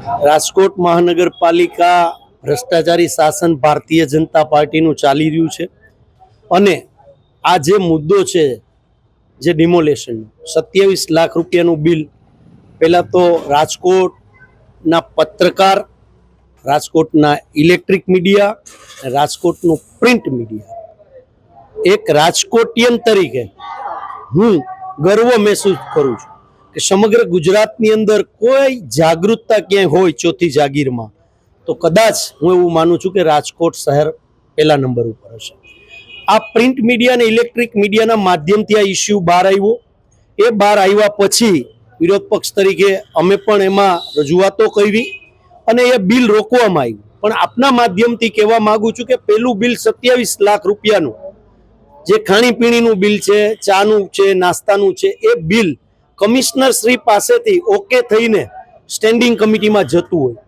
રાજકોટ મહાનગરપાલિકા ભ્રષ્ટાચારી શાસન ભારતીય જનતા પાર્ટીનું ચાલી રહ્યું છે અને આ જે મુદ્દો છે જે ડિમોલેશન 27 લાખ રૂપિયાનું બિલ પહેલા તો રાજકોટના પત્રકાર, રાજકોટના ઇલેક્ટ્રિક મીડિયા, રાજકોટનું પ્રિન્ટ મીડિયા, એક રાજકોટિયન તરીકે હું ગર્વ મહેસૂસ કરું છું કે સમગ્ર ગુજરાતની અંદર કોઈ જાગૃતતા ક્યાંય હોય ચોથી જાગીરમાં તો કદાચ હું એવું માનું છું કે રાજકોટ શહેર પહેલા નંબર ઉપર હશે. આ પ્રિન્ટ મીડિયા અને ઇલેક્ટ્રિક મીડિયાના માધ્યમથી આ ઇસ્યુ બહાર આવ્યો. એ બહાર આવ્યા પછી વિરોધ પક્ષ તરીકે અમે પણ એમાં રજૂઆતો કરી અને એ બિલ રોકવામાં આવ્યું. પણ આપના માધ્યમથી કહેવા માંગુ છું કે પેલું બિલ 27 લાખ રૂપિયાનું જે ખાણીપીણીનું બિલ છે, ચાનું છે, નાસ્તાનું છે, એ બિલ કમિશનર શ્રી પાસેથી ઓકે થઈને સ્ટેન્ડિંગ કમિટીમાં જતું હોય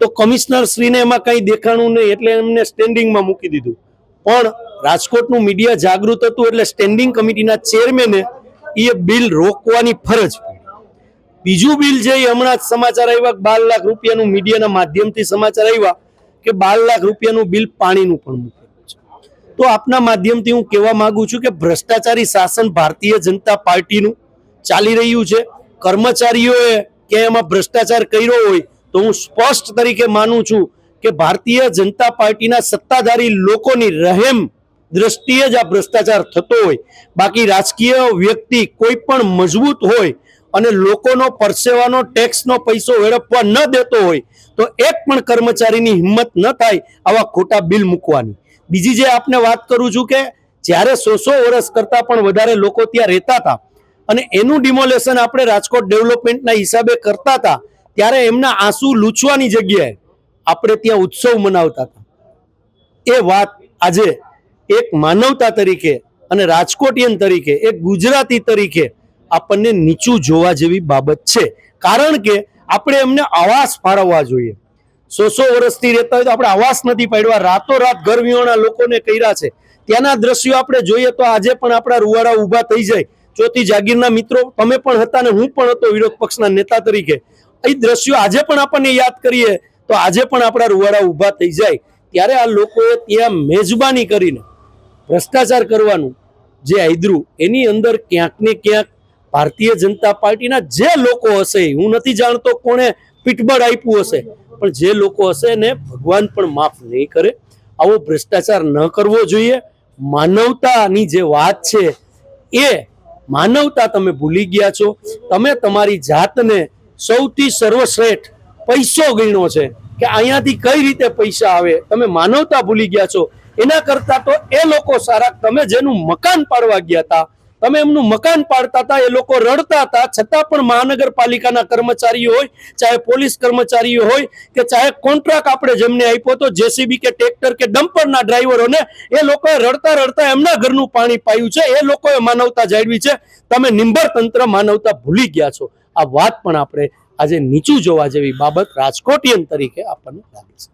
તો કમિશનર શ્રીને એમાં કંઈ દેખાણું નહીં એટલે એમને સ્ટેન્ડિંગમાં મૂકી દીધું. પણ રાજકોટનું મીડિયા જાગૃત હતું એટલે સ્ટેન્ડિંગ કમિટીના ચેરમેને એ બિલ રોકવાની ફરજ પડી. બીજું બિલ જે હમણાં જ સમાચાર આવ્યા 12 લાખ રૂપિયાનું મીડિયાના માધ્યમથી સમાચાર આવ્યા કે 12 લાખ રૂપિયાનું બિલ પાણીનું પણ મૂકેલું છે. તો આપના માધ્યમથી હું કહેવા માંગુ છું કે ભ્રષ્ટાચારી શાસન ભારતીય જનતા પાર્ટીનું ચાલી રહ્યું છે. કર્મચારીઓએ ક્યાંય એમાં ભ્રષ્ટાચાર કર્યો હોય તો હું સ્પષ્ટ તરીકે માનું છું કે ભારતીય જનતા પાર્ટીના સત્તાધારી લોકોની રહેમ દ્રષ્ટિએ જ આ ભ્રષ્ટાચાર થતો હોય. બાકી રાજકીય વ્યક્તિ કોઈ પણ મજબૂત હોય અને લોકોનો પરસેવાનો ટેક્સનો પૈસો વેડફવા ન દેતો હોય તો એક પણ કર્મચારીની હિંમત ન થાય આવા ખોટા બિલ મૂકવાની. બીજી જે આપને વાત કરું છું કે જ્યારે 100 વર્ષ કરતાં પણ વધારે લોકો ત્યાં રહેતા હતા અને એનું ડિમોલેશન આપણે રાજકોટ ડેવલપમેન્ટના હિસાબે કરતા હતા ત્યારે એમના આંસુ લૂછવાની જગ્યાએ આપણે ત્યાં ઉત્સવ મનાવતા હતા. એ વાત આજે એક માનવતા તરીકે અને રાજકોટિયન તરીકે, એક ગુજરાતી તરીકે આપણને નીચું જોવા જેવી બાબત છે. કારણ કે આપણે એમને આવાસ ફાળવવા જોઈએ. 100 વર્ષથી રહેતા હોય તો આપણે આવાસ નથી પાડવા, રાતોરાત ઘર વિહોણા લોકોને કર્યા છે. ત્યાંના દ્રશ્યો આપણે જોઈએ તો આજે પણ આપણા રૂવાડા ઊભા થઈ જાય. ચોથી જાગીરના મિત્રો તમે પણ હતા ને હું પણ હતો વિરોધ પક્ષના નેતા તરીકે. એ દ્રશ્યો આજે પણ આપણને યાદ કરીએ તો આજે પણ આપણા રૂવાડા ઊભા થઈ જાય. ત્યારે આ લોકોએ ત્યાં મેજબાની કરીને ભ્રષ્ટાચાર કરવાનું જે આદરું એની અંદર ક્યાંક ને ક્યાંક ભારતીય જનતા પાર્ટીના જે લોકો હશે, હું નથી જાણતો કોણે પીઠબળ આપ્યું હશે, પણ જે લોકો હશે ને ભગવાન પણ માફ નહીં કરે. આવો ભ્રષ્ટાચાર ન કરવો જોઈએ. માનવતાની જે વાત છે એ માનવતા તમે ભૂલી ગયા છો. તમે તમારી જાતને સૌથી સર્વશ્રેષ્ઠ પૈસો ગણ્યો છે કે અહીંયાથી કઈ રીતે પૈસા આવે. તમે માનવતા ભૂલી ગયા છો. એના કરતા તો એ લોકો સારા, તમે જેનું મકાન પાડવા ગયા હતા, તમે એમનું મકાન પાડતા હતા, એ લોકો રડતા હતા, છતાં પણ મહાનગરપાલિકાના કર્મચારીઓ હોય, ચાહે પોલીસ કર્મચારીઓ હોય કે ચાહે કોન્ટ્રાક્ટ આપણે જેમને આપ્યો તો જેસીબી કે ટ્રેક્ટર કે ડમ્પરના ડ્રાઈવરોને, એ લોકોએ રડતા રડતા એમના ઘરનું પાણી પાયું છે. એ લોકોએ માનવતા જાળવી છે. તમે નિંબર તંત્ર માનવતા ભૂલી ગયા છો. આ વાત પણ આપણે આજે નીચું જોવા જેવી બાબત રાજકોટિયન તરીકે આપણને લાગે છે.